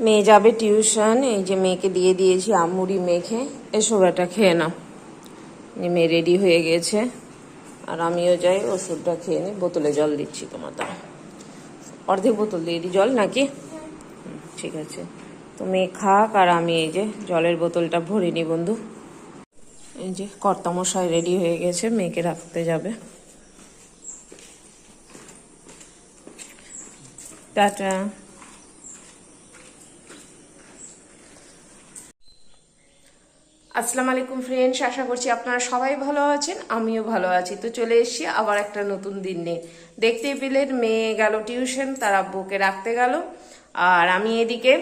মেয়ে যাবে টিউশন, এই যে মেয়েকে দিয়ে দিয়েছি আমুড়ি মেখে, এসো বেটা খেয়ে নাও। মেয়ে রেডি হয়ে গেছে, আর আমিও যাই ওষুধটা খেয়ে নিই। বোতলে জল দিচ্ছি তোমার দ্বারা, অর্ধেক বোতল দিয়ে দিই জল নাকি? ঠিক আছে, তো মেয়ে খাক, আর আমি এই যে জলের বোতলটা ভরে নিই বন্ধু। এই যে কর্তামশাই রেডি হয়ে গেছে, মেয়েকে রাখতে যাবে। টাটা। আসসালামু আলাইকুম ফ্রেন্ডস, আশা করছি আপনারা সবাই ভালো আছেন, আমিও ভালো আছি। তো চলে এসেছি আবার একটা নতুন দিন নিয়ে। দেখতেই পেলেন মেয়ে গেল টিউশন, তার আব্বুকে রাখতে গেল, আর আমি এদিকে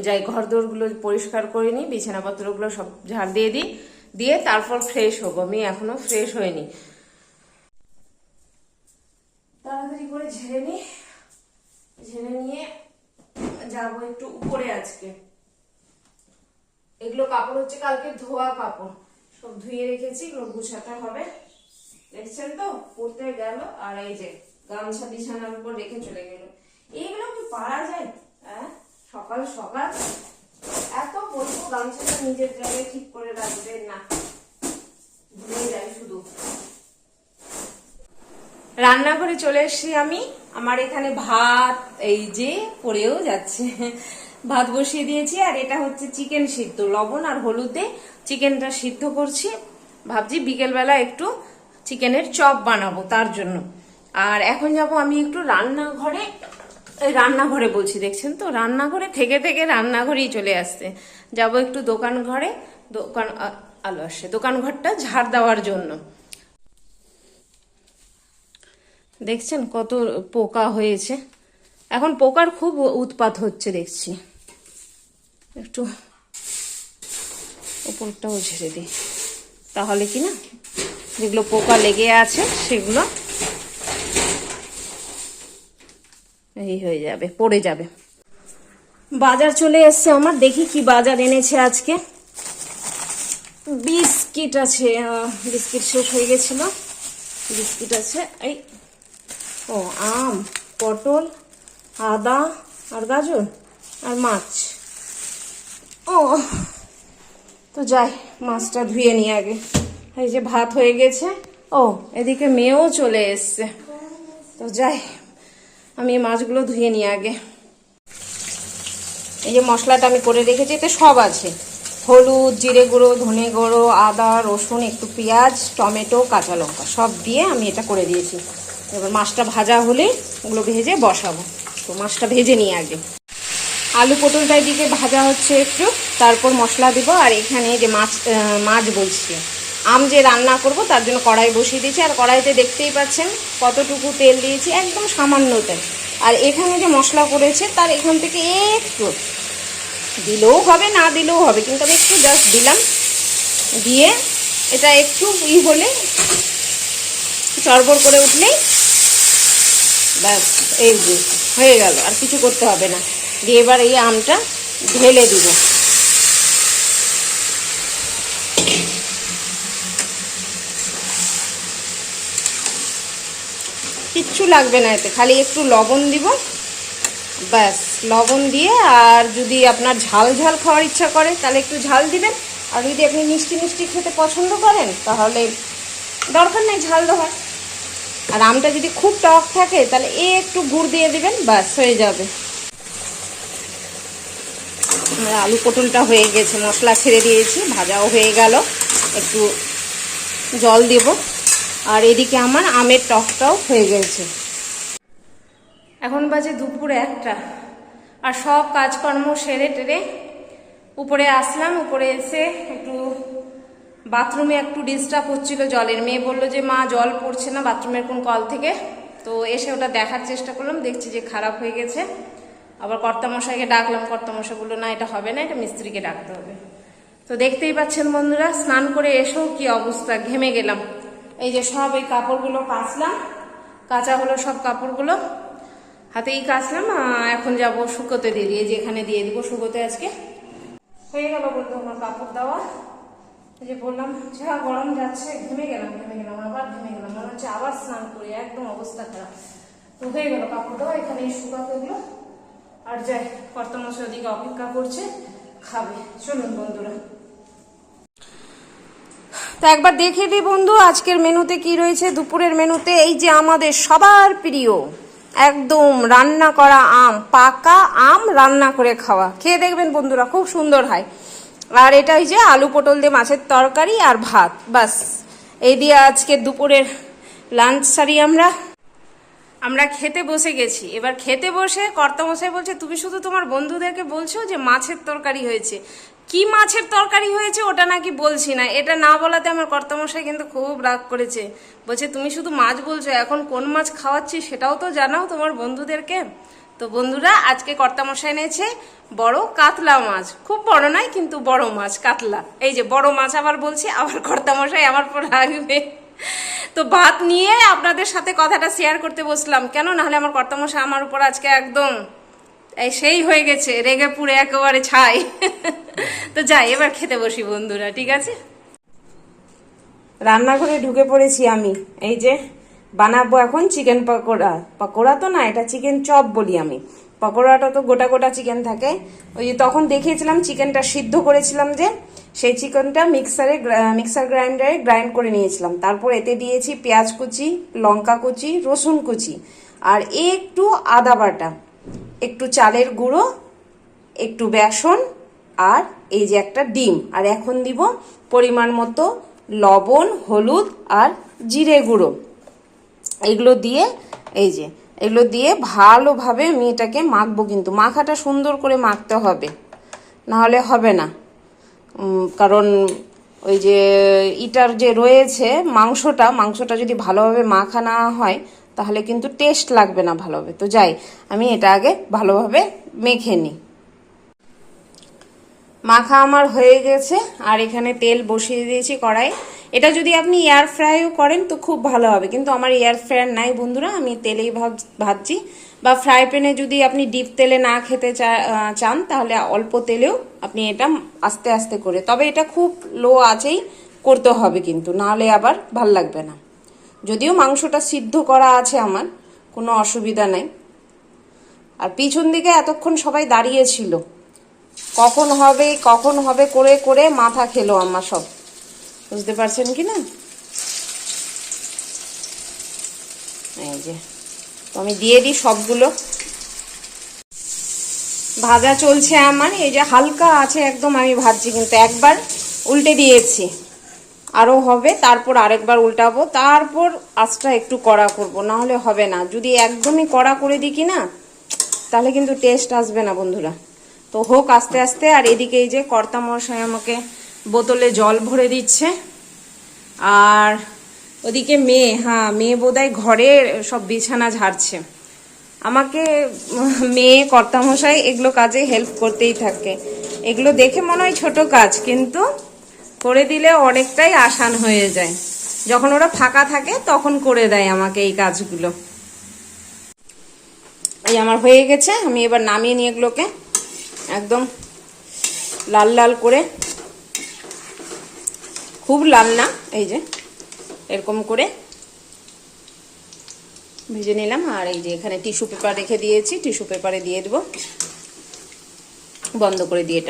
যাই ঘর দোরগুলো পরিষ্কার করে নিই, বিছানাপত্রগুলো সব ঝাড় দিয়ে দিই, দিয়ে তারপর ফ্রেশ হবো। আমি এখনো ফ্রেশ হয়নি, তাড়াতাড়ি করে ঝেড়ে নিই। ঝেড়ে নিয়ে যাবো একটু উপরে। আজকে এগুলো কাপড় হচ্ছে কালকে ধোয়া কাপড়, সব ধুয়ে রেখেছি, এগুলো গুছাতে হবে। দেখছেন তো পড়তে গেল, আর এই যে গামছা বিছানার উপর রেখে চলে গেল। এইগুলো কি পারা যায়? হ্যাঁ, সকাল সকাল এত বলবো গামছাটা নিজের জায়গায় ঠিক করে রাখবেন না, ভুলে যাই শুধু। রান্নাঘরে চলে এসেছি আমি। আমার এখানে ভাত এই যে পড়েও যাচ্ছে, ভাত বসিয়ে দিয়েছি, আর এটা হচ্ছে চিকেন সিদ্ধ, লবণ আর হলুদে চিকেনটা সিদ্ধ করছি। ভাবছি বিকেলবেলা একটু চিকেনের চপ বানাবো তার জন্য। আর এখন যাব আমি একটু রান্নাঘরে, রান্নাঘরে বলছি দেখছেন তো, রান্নাঘরে থেকে থেকে রান্নাঘরেই চলে আসছে। যাব একটু দোকান ঘরে, দোকান আলো আসে, দোকান ঘরটা ঝাড় দেওয়ার জন্য। দেখছেন কত পোকা হয়েছে, এখন পোকার খুব উৎপাত হচ্ছে দেখছি। একটু উপরটাও ঝেড়ে দিই, তাহলে কি না যেগুলো পোকা লেগে আছে সেগুলো এই হয়ে যাবে, পড়ে যাবে। বাজার চলে এসছে আমার, দেখি কি বাজার এনেছে আজকে। বিস্কিট আছে, বিস্কিট শেষ হয়ে গেছিল, বিস্কিট আছে। এই ও আম, পটল, আদা আর গাজর আর মাছ। ও তো যাই, মাছটা ধুয়ে নিই আগে। এই যে ভাত হয়ে গেছে, ও এদিকে মেয়েও চলে এসছে, তো যাই আমি মাছগুলো ধুয়ে নিই আগে। এই যে মশলাটা আমি করে রেখেছি, এতে সব আছে, হলুদ, জিরে গুঁড়ো, ধনে গুঁড়ো, আদা, রসুন, একটু পেঁয়াজ, টমেটো, কাঁচা লঙ্কা সব দিয়ে আমি এটা করে দিয়েছি। এবার মাছটা ভাজা হলে ওগুলো ভেজে বসাবো। তো মাছটা ভেজে নিই আগে। আলু পটলটা এদিকে ভাজা হচ্ছে একটু, তারপর মশলা দিব। আর এখানে যে মাছ বলছি, আম যে রান্না করব তার জন্য কড়াই বসিয়ে দিয়েছি, আর কড়াইতে দেখতেই পাচ্ছেন কতটুকু তেল দিয়েছি, একদম সামান্য তেল। আর এখানে যে মশলা করেছে তার এখান থেকে একটু দিলেও হবে, না দিলেও হবে, কিন্তু আমি একটু জাস্ট দিলাম। দিয়ে এটা একটু হলে, চড়বড় করে উঠলেই ব্যাস, এই যে হয়ে গেল, আর কিছু করতে হবে না। দিয়ে এবার এই আমটা ঢেলে দিব। কিচ্ছু লাগবে না এতে, খালি একটু লবণ দিব, ব্যাস। লবণ দিয়ে, আর যদি আপনার ঝাল ঝাল খাওয়ার ইচ্ছা করে তাহলে একটু ঝাল দিবেন, আর যদি আপনি মিষ্টি মিষ্টি খেতে পছন্দ করেন তাহলে দরকার নেই ঝাল দেওয়ার। আর আমটা যদি খুব টক থাকে তাহলে একটু গুড় দিয়ে দিবেন, ব্যাস হয়ে যাবে। আলু পটলটা হয়ে গেছে, মশলা ছেড়ে দিয়েছি, ভাজাও হয়ে গেল, একটু জল দেব। আর এদিকে আমার আমের টকটাও হয়ে গেছে। এখন বাজে দুপুর 1টা, আর সব কাজকর্ম সেরে টেরে উপরে আসলাম। উপরে এসে একটু বাথরুমে একটু ডিস্টার্ব হচ্ছিল জলের। মেয়ে বললো যে মা জল পড়ছে না বাথরুমের কোন কল থেকে, তো এসে ওটা দেখার চেষ্টা করলাম, দেখছি যে খারাপ হয়ে গেছে। আবার কর্তামশাইকে ডাকলাম, কর্তামশাই বললো না এটা হবে না, এটা মিস্ত্রিকে ডাকতে হবে। তো দেখতেই পাচ্ছেন বন্ধুরা, স্নান করে এসেও কি অবস্থা, ঘেমে গেলাম। এই যে সব এই কাপড়গুলো কাচলাম, কাঁচা হলো সব কাপড়গুলো, হাতেই কাচলাম। এখন যাব শুকোতে দিয়ে যে এখানে দিয়ে দিব শুকোতে। আজকে হয়ে গেল বলতো আমার কাপড় দেওয়া। এই যে বললাম যা গরম যাচ্ছে, ঘেমে গেলাম, আবার ঘেমে গেলাম, মনে হচ্ছে আবার স্নান করি, একদম অবস্থা খারাপ। তো হয়ে গেল কাপড় দেওয়া, এখানে শুকাতে হলো। আর আর যাই, কর্তামশাই ওদিকে অপেক্ষা করছে, খাবে। চলুন বন্ধুরা, তো একবার দেখে দিই বন্ধু আজকের মেনুতে কি রয়েছে। দুপুরের মেনুতে এই যে আমাদের সবার প্রিয় একদম রান্না করা আম, পাকা আম রান্না করে খাওয়া, খেয়ে দেখবেন বন্ধুরা, খুব সুন্দর হয়। আর এটা এই যে আলু পটল দিয়ে মাছের তরকারি আর ভাত, বাস এই দিয়ে আজকে দুপুরের লাঞ্চ সারি। আমরা খেতে বসে গেছি। এবার খেতে বসে কর্তামশাই বলছে, তুমি শুধু তোমার বন্ধুদেরকে বলছো যে মাছের তরকারি হয়েছে, কি মাছের তরকারি হয়েছে ওটা নাকি বলছি না। এটা না বলাতে আমার কর্তামশাই কিন্তু খুব রাগ করেছে, বলছে তুমি শুধু মাছ বলছো, এখন কোন মাছ খাওয়াচ্ছি সেটাও তো জানাও তোমার বন্ধুদেরকে। তো বন্ধুরা, আজকে কর্তামশাই এনেছে বড় কাতলা মাছ, খুব বড় নয় কিন্তু বড় মাছ, কাতলা। এই যে বড় মাছ আবার বলছি, আবার কর্তামশাই আমার পর রাগবে। তো ভাত নিয়ে আপনাদের সাথে কথাটা শেয়ার করতে বসলাম, কেন নাহলে আমার কর্তামশাই আমার উপর আজকে একদম সেই হয়ে গেছে, রেগে পুড়ে একেবারে ছাই। তো যাই, এবার খেতে বসি বন্ধুরা, ঠিক আছে। রান্নাঘরে ঢুকে পড়েছি আমি, এই যে বানাবো এখন চিকেন পকোড়া। পকোড়া তো না, এটা চিকেন চপ বলি আমি। পকোড়াটা তো গোটা গোটা চিকেন থাকে। ওই যে তখন দেখিয়েছিলাম চিকেনটা সিদ্ধ করেছিলাম, যে সেই চিকেনটা মিক্সার গ্রাইন্ডারে গ্রাইন্ড করে নিয়েছিলাম। তারপর এতে দিয়েছি পেঁয়াজ কুচি, লঙ্কা কুচি, রসুন কুচি, আর একটু আদা বাটা, একটু চালের গুঁড়ো, একটু বেসন, আর এই যে একটা ডিম। আর এখন দিব পরিমাণ মতো লবণ, হলুদ আর জিরে গুঁড়ো। এগুলো দিয়ে এগুলো দিয়ে ভালোভাবে আমি এটাকে মাখবো, কিন্তু মাখাটা সুন্দর করে মাখতে হবে, নাহলে হবে না। কারণ ওই যে ইটার যে রয়েছে মাংসটা যদি ভালোভাবে মাখা না হয় তাহলে কিন্তু টেস্ট লাগবে না ভালোভাবে। তো যাই, আমি এটা আগে ভালোভাবে মেখে নিই। মাখা আমার হয়ে গেছে, আর এখানে তেল বসিয়ে দিয়েছি কড়াই। এটা যদি আপনি এয়ার ফ্রাইও করেন তো খুব ভালো হবে, কিন্তু আমার এয়ার ফ্রায়ার নাই বন্ধুরা, আমি তেলেই ভাজছি। বা ফ্রাই প্যানে যদি আপনি ডিপ তেলে না খেতে চান তাহলে অল্প তেলেও আপনি এটা আস্তে আস্তে করে, তবে এটা খুব লো আঁচেই করতে হবে, কিন্তু নাহলে আবার ভাল লাগবে না। যদিও মাংসটা সিদ্ধ করা আছে আমার, কোনো অসুবিধা নাই। আর পিছন দিকে এতক্ষণ সবাই দাঁড়িয়েছিল, কখন হবে করে করে মাথা খেলো আমার সব, বুঝতে পারছেন কি না। এই যে তো আমি দিয়ে দিই সবগুলো। ভাজা চলছে আমার, এই যে হালকা আছে একদম, আমি ভাজছি, কিন্তু একবার উল্টে দিয়েছি, আরও হবে, তারপর আরেকবার উল্টাবো, তারপর আঁচটা একটু কড়া করব, না হলে হবে না। যদি একদমই কড়া করে দিই কি না, তাহলে কিন্তু টেস্ট আসবে না বন্ধুরা। তো হোক আস্তে আস্তে। আর এদিকে এই যে কর্তামশাই আমাকে বোতলে জল ভরে দিচ্ছে, আর ওদিকে মেয়ে বোধহয় ঘরে সব বিছানা ঝাড়ছে। আমাকে মেয়ে কর্তামশাই এগুলো কাজে হেল্প করতেই থাকে। এগুলো দেখে মনে হয় ছোট কাজ, কিন্তু করে দিলে অনেকটাই আসান হয়ে যায়। যখন ওরা ফাঁকা থাকে তখন করে দেয় আমাকে এই কাজগুলো। এই আমার হয়ে গেছে, আমি এবার নামিয়ে নিয়ে এগুলোকে একদম লাল লাল করে, খুব লাল না, এই যে এরকম করে ভেজে নিলাম। আর এই যে এখানে টিস্যু পেপার রেখে দিয়েছি, টিস্যু পেপারে দিয়ে দেবো, বন্ধ করে দিয়ে।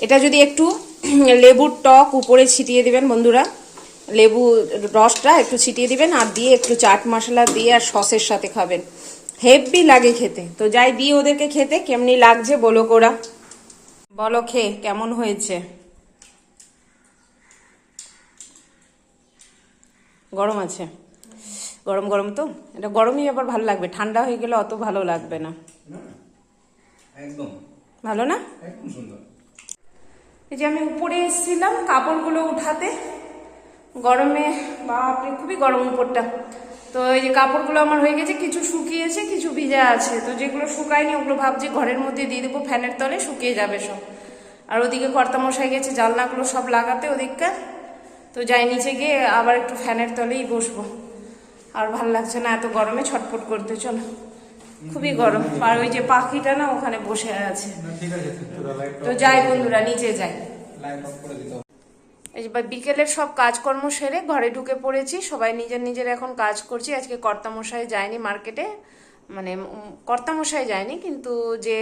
এটা যদি একটু লেবুর টক উপরে ছিটিয়ে দিবেন বন্ধুরা, লেবু রসটা একটু ছিটিয়ে দিবেন, আর দিয়ে একটু চাট মশলা দিয়ে আর সসের সাথে খাবেন, হেভি লাগে খেতে। তো যাই দিই ওদেরকে খেতে, কেমনি লাগছে বলো কোরা, বলো খেয়ে কেমন হয়েছে। গরম আছে, গরম গরম তো, এটা গরমই আবার ভালো লাগবে, ঠান্ডা হয়ে গেলে অত ভালো লাগবে না। একদম ভালো না, একদম সুন্দর। এই যে আমি উপরে এসেছিলাম কাপড়গুলো উঠাতে, গরমে বাপরে খুবই গরম উপরটা। তো এই যে কাপড়গুলো আমার হয়ে গেছে, কিছু শুকিয়েছে কিছু ভিজা আছে। তো যেগুলো শুকায়নি ওগুলো ভাবছি ঘরের মধ্যে দিয়ে দেবো, ফ্যানের তলে শুকিয়ে যাবে সব। আর ওদিকে কর্তামশাই গেছে জানলাগুলো সব লাগাতে ওদিককার। তো যাই নিচে গিয়ে আবার একটু ফ্যানের তলেই বসবো, আর ভাল লাগছে না এত গরমে ছটফট করতে। চলো, খুবই গরম। আর ওই যে পাখিটা না ওখানে বসে আছে। তো যাই বন্ধুরা, নিচে যাই। এই যে বিকেলের সব কাজকর্ম সেরে ঘরে ঢুকে পড়েছি, সবাই নিজের নিজের এখন কাজ করছি। আজকে কর্তামশাই যায়নি মার্কেটে, মানে কর্তামশাই যায়নি, কিন্তু যে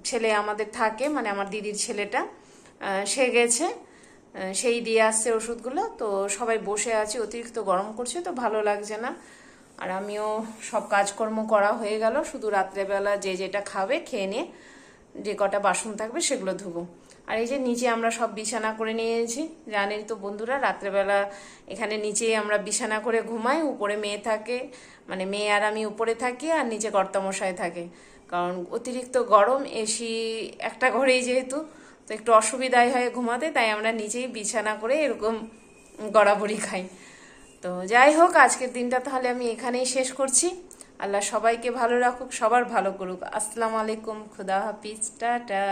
ছেলে আমাদের থাকে, মানে আমার দিদির ছেলেটা, সে গেছে, সেই দিয়ে আসছে ওষুধগুলো। তো সবাই বসে আছি, অতিরিক্ত গরম করছে তো ভালো লাগছে না। আর আমিও সব কাজকর্ম করা হয়ে গেল, শুধু রাত্রেবেলা যে যেটা খাবে খেয়ে নিয়ে যে কটা বাসন থাকবে সেগুলো ধুবো। আর এই যে নিচে আমরা সব বিছানা করে নিয়েছি, জানেন তো বন্ধুরা, রাত্রেবেলা এখানে নিচেই আমরা বিছানা করে ঘুমাই, উপরে মেয়ে থাকে, মানে মেয়ে আর আমি উপরে থাকি, আর নিচে কর্তামশাই থাকে। কারণ অতিরিক্ত গরম, এসি একটা ঘরেই যেহেতু, তো একটু অসুবিধাই হয় ঘুমাতে, তাই আমরা নিচেই বিছানা করে এরকম গড়াগড়ি খাই। তো যাই হোক, আজকের দিনটা তাহলে আমি এখানেই শেষ করছি। আল্লাহ সবাইকে ভালো রাখুক, সবার ভালো করুক। আসসালামু আলাইকুম, খুদা হাফিজ, টাটা।